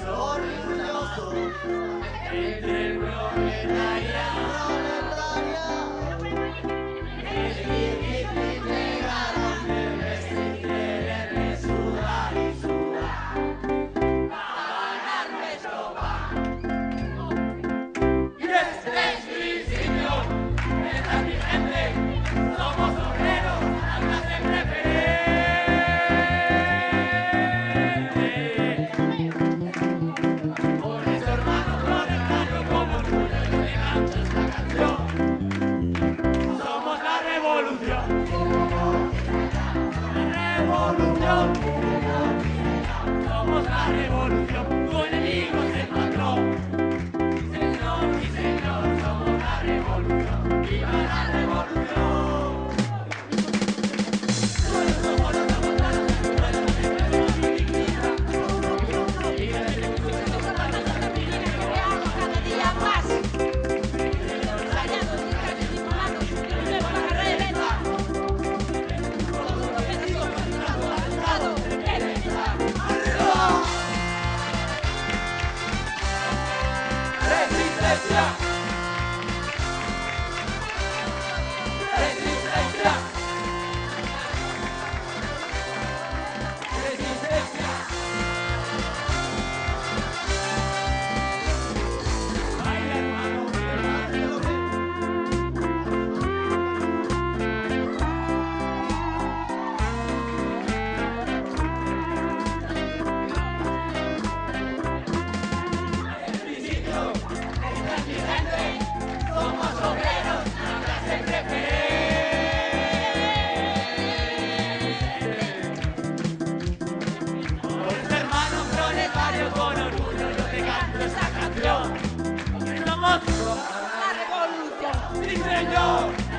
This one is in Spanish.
orgulloso, entre el proletariado, el llegaron de vestir, de sudar y sudar, para ganar nuestro pan. Y este es mi sitio, esta es mi gente, somos obreros, la clase preferente. Por eso, hermano proletario, con orgullo yo te canto esta canción. Somos la revolución. La revolución. Somos la revolución. Tu enemigo es el patrón. Sí señor, somos la revolución. ¡Viva la revolución! ¡Resistencia! ¡Resistencia! ¡Resistencia! ¡Baila, hermano! Somos obreros, la clase preferente. Por eso, hermano proletario, con orgullo yo te canto esta canción. Somos la revolución. ¡Sí, señor!